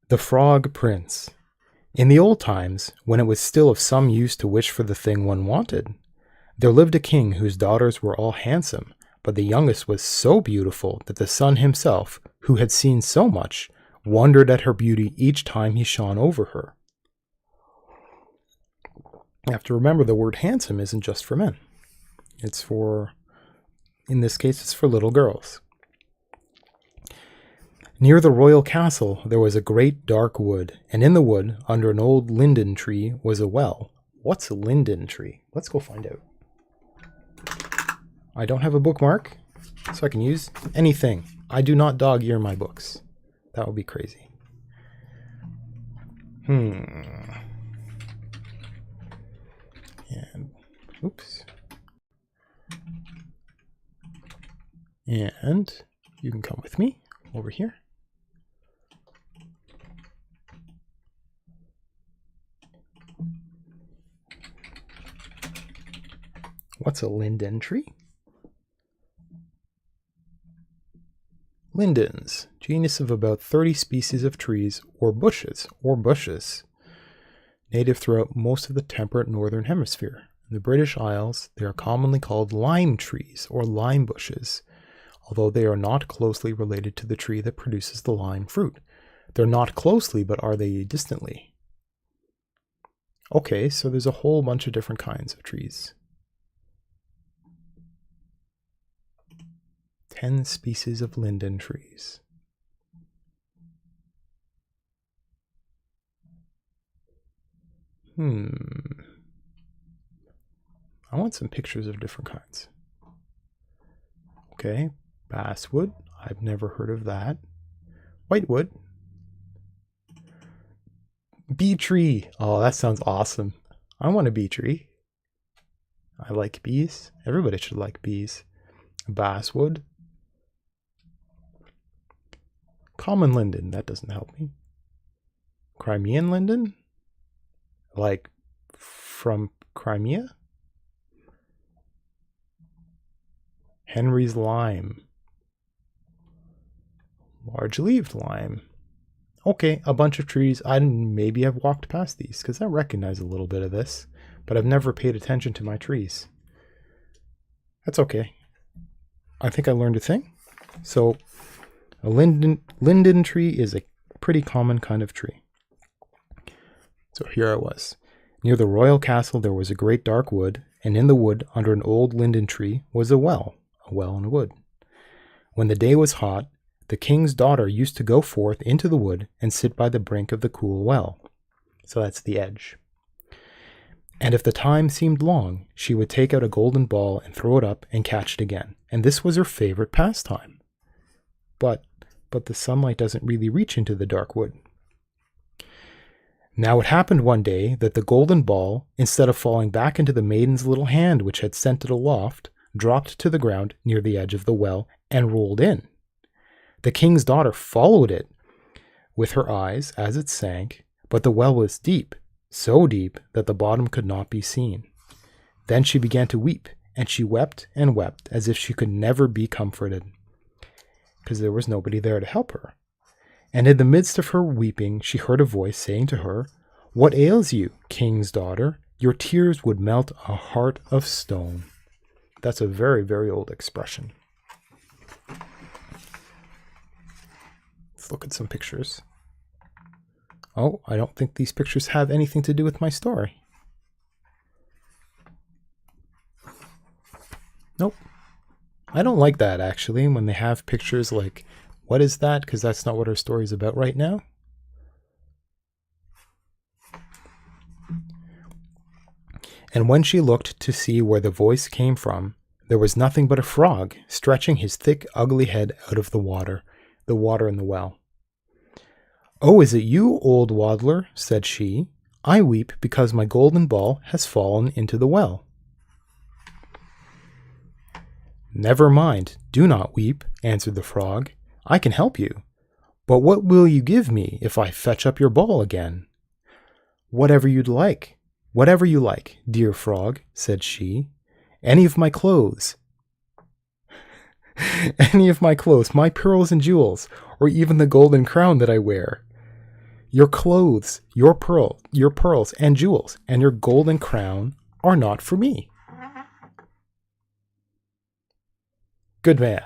The Frog Prince. In the old times, when it was still of some use to wish for the thing one wanted, there lived a king whose daughters were all handsome, but the youngest was so beautiful that the sun himself, who had seen so much, wondered at her beauty each time he shone over her. You have to remember the word handsome isn't just for men. It's for, in this case, it's for little girls. Near the royal castle there was a great dark wood, and in the wood, under an old linden tree, was a well. What's a linden tree? Let's go find out. I don't have a bookmark, so I can use anything. I do not dog-ear my books. That would be crazy. And, oops. And you can come with me over here. What's a linden tree? Lindens, genus of about 30 species of trees or bushes, native throughout most of the temperate northern hemisphere. In the British Isles, they are commonly called lime trees or lime bushes, although they are not closely related to the tree that produces the lime fruit. They're not closely, but are they distantly? Okay, so there's a whole bunch of different kinds of trees. 10 species of linden trees. I want some pictures of different kinds. Okay, basswood. I've never heard of that. Whitewood. Bee tree. Oh, that sounds awesome. I want a bee tree. I like bees. Everybody should like bees. Basswood. Common linden. That doesn't help me. Crimean linden? Like from Crimea? Henry's lime. Large-leaved lime. Okay, a bunch of trees. I maybe have walked past these because I recognize a little bit of this, but I've never paid attention to my trees. That's okay. I think I learned a thing. So a linden tree is a pretty common kind of tree. So here I was. Near the royal castle there was a great dark wood, and in the wood, under an old linden tree, was a well in a wood. When the day was hot, the king's daughter used to go forth into the wood and sit by the brink of the cool well. So that's the edge. And if the time seemed long, she would take out a golden ball and throw it up and catch it again. And this was her favorite pastime. But the sunlight doesn't really reach into the dark wood. Now it happened one day that the golden ball, instead of falling back into the maiden's little hand which had sent it aloft, dropped to the ground near the edge of the well and rolled in. The king's daughter followed it with her eyes as it sank, but the well was deep, so deep that the bottom could not be seen. Then she began to weep, and she wept and wept as if she could never be comforted, because there was nobody there to help her. And in the midst of her weeping, she heard a voice saying to her, "What ails you, king's daughter? Your tears would melt a heart of stone." That's a very, very old expression. Let's look at some pictures. Oh, I don't think these pictures have anything to do with my story. Nope. I don't like that, actually, when they have pictures like, what is that? Because that's not what our story is about right now. And when she looked to see where the voice came from, there was nothing but a frog stretching his thick, ugly head out of the water in the well. "Oh, is it you, old waddler?" said she. "I weep because my golden ball has fallen into the well." "Never mind, do not weep," answered the frog. "I can help you. But what will you give me if I fetch up your ball again?" Whatever you like, dear frog," said she. "Any of my clothes, my pearls and jewels, or even the golden crown that I wear." Your clothes, your pearls and jewels, and your golden crown are not for me. Good man.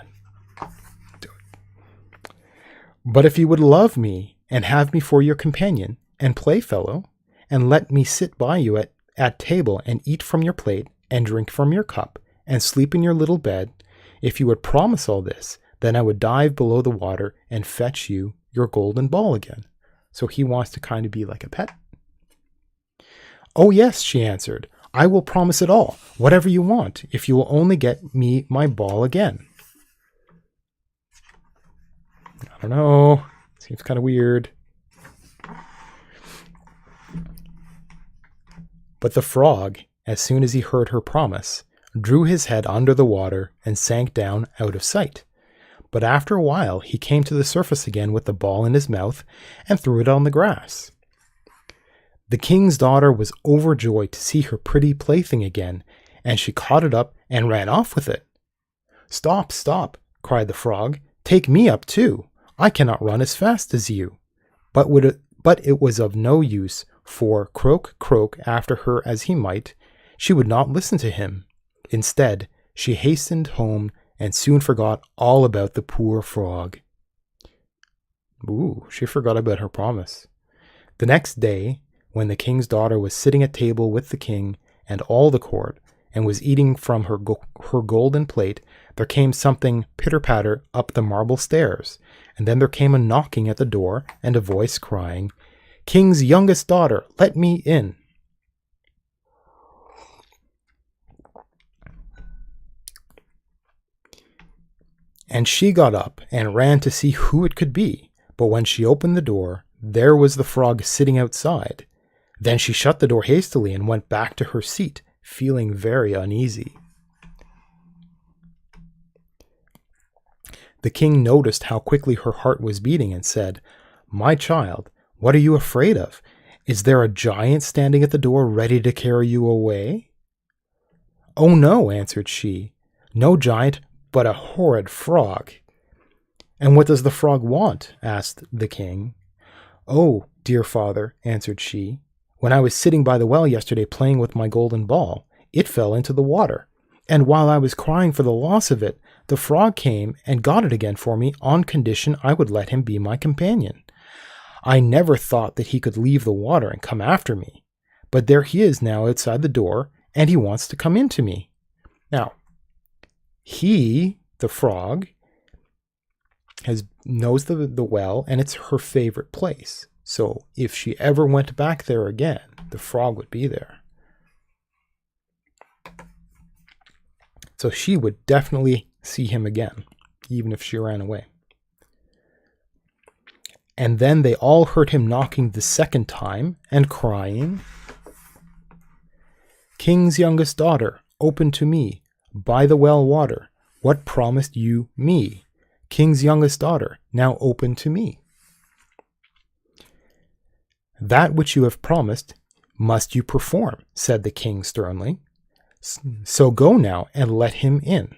But if you would love me and have me for your companion and playfellow, and let me sit by you at table and eat from your plate and drink from your cup and sleep in your little bed, if you would promise all this, then I would dive below the water and fetch you your golden ball again. So he wants to kind of be like a pet. Oh yes, she answered, I will promise it all, whatever you want, if you will only get me my ball again. I don't know. Seems kind of weird. But the frog, as soon as he heard her promise, drew his head under the water and sank down out of sight. But after a while he came to the surface again with the ball in his mouth and threw it on the grass. The king's daughter was overjoyed to see her pretty plaything again, and she caught it up and ran off with it. Stop, stop, cried the frog. Take me up too. I cannot run as fast as you. But it was of no use, for croak, croak after her as he might, she would not listen to him. Instead, she hastened home and soon forgot all about the poor frog. Ooh, she forgot about her promise. The next day, when the king's daughter was sitting at table with the king and all the court, and was eating from her golden plate, there came something pitter-patter up the marble stairs, and then there came a knocking at the door and a voice crying, King's youngest daughter, let me in. And she got up and ran to see who it could be, but when she opened the door, there was the frog sitting outside. Then she shut the door hastily and went back to her seat, feeling very uneasy. The king noticed how quickly her heart was beating and said, My child, what are you afraid of? Is there a giant standing at the door ready to carry you away? Oh no, answered she, no giant, but a horrid frog. And what does the frog want? Asked the king. Oh, dear father, answered she, when I was sitting by the well yesterday playing with my golden ball, it fell into the water, and while I was crying for the loss of it, the frog came and got it again for me on condition I would let him be my companion. I never thought that he could leave the water and come after me, but there he is now outside the door, and he wants to come into me. Now, he, the frog, knows the well, and it's her favorite place. So if she ever went back there again, the frog would be there. So she would definitely see him again, even if she ran away. And then they all heard him knocking the second time and crying, King's youngest daughter, open to me, by the well water, what promised you me? King's youngest daughter, now open to me. That which you have promised must you perform, said the king sternly. So go now and let him in.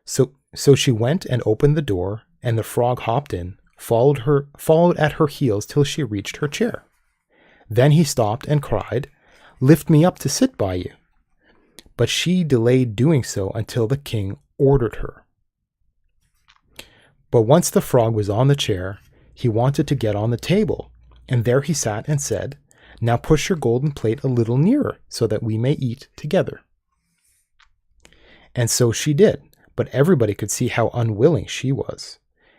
So she went and opened the door, and the frog hopped in, followed at her heels till she reached her chair. Then he stopped and cried, Lift me up to sit by you. But she delayed doing so until the king ordered her. But once the frog was on the chair, he wanted to get on the table, and there he sat and said, Now push your golden plate a little nearer, so that we may eat together. And so she did, but everybody could see how unwilling she was.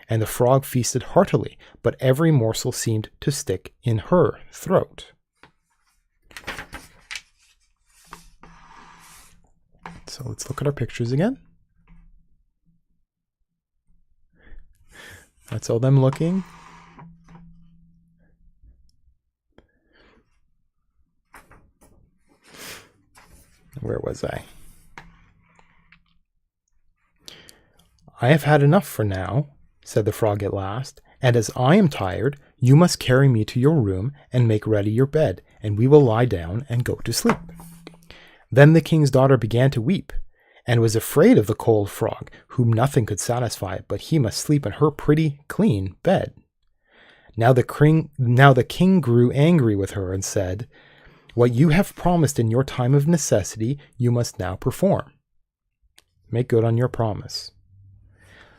And the frog feasted heartily, but every morsel seemed to stick in her throat. So let's look at our pictures again. That's all them looking. Where was I? I have had enough for now, said the frog at last, and as I am tired, you must carry me to your room and make ready your bed, and we will lie down and go to sleep. Then the king's daughter began to weep, and was afraid of the cold frog, whom nothing could satisfy, but he must sleep in her pretty, clean bed. Now the king grew angry with her and said, "What you have promised in your time of necessity, you must now perform. Make good on your promise."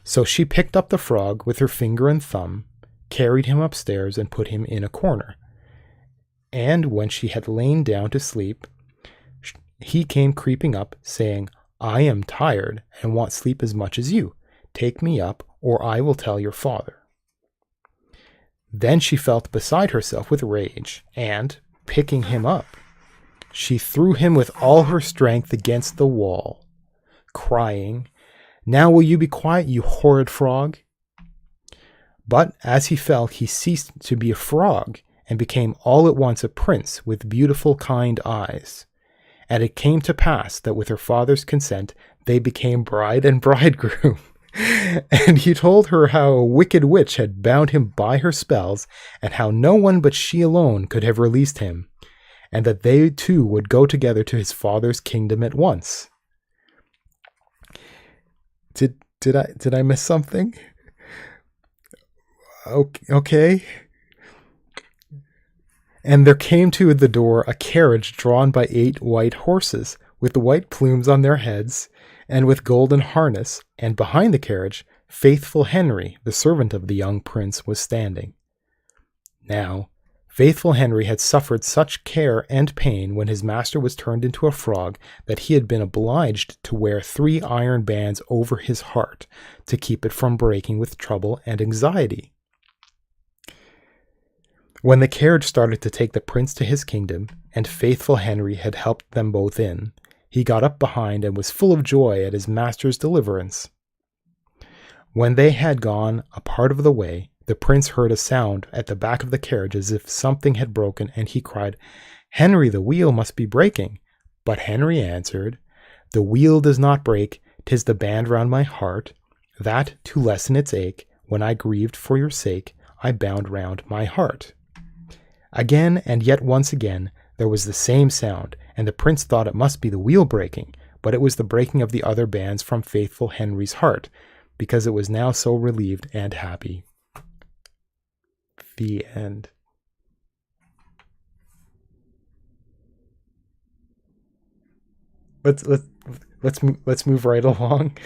So she picked up the frog with her finger and thumb, carried him upstairs, and put him in a corner. And when she had lain down to sleep, he came creeping up, saying, "I am tired and want sleep as much as you. Take me up, or I will tell your father." Then she felt beside herself with rage, and, picking him up, she threw him with all her strength against the wall, crying, "Now will you be quiet, you horrid frog?" But as he fell, he ceased to be a frog, and became all at once a prince with beautiful, kind eyes. And it came to pass that with her father's consent they became bride and bridegroom. And he told her how a wicked witch had bound him by her spells, and how no one but she alone could have released him, and that they two would go together to his father's kingdom at once. Did I miss something? Okay. And there came to the door a carriage drawn by 8 white horses, with white plumes on their heads, and with golden harness, and behind the carriage, faithful Henry, the servant of the young prince, was standing. Now, faithful Henry had suffered such care and pain when his master was turned into a frog that he had been obliged to wear 3 iron bands over his heart to keep it from breaking with trouble and anxiety. When the carriage started to take the prince to his kingdom, and faithful Henry had helped them both in, he got up behind and was full of joy at his master's deliverance. When they had gone a part of the way, the prince heard a sound at the back of the carriage as if something had broken, and he cried, "Henry, the wheel must be breaking." But Henry answered, "The wheel does not break, 'tis the band round my heart, that, to lessen its ache, when I grieved for your sake, I bound round my heart." Again, and yet once again, there was the same sound, and the prince thought it must be the wheel breaking, but it was the breaking of the other bands from faithful Henry's heart, because it was now so relieved and happy. The end. Let's move right along.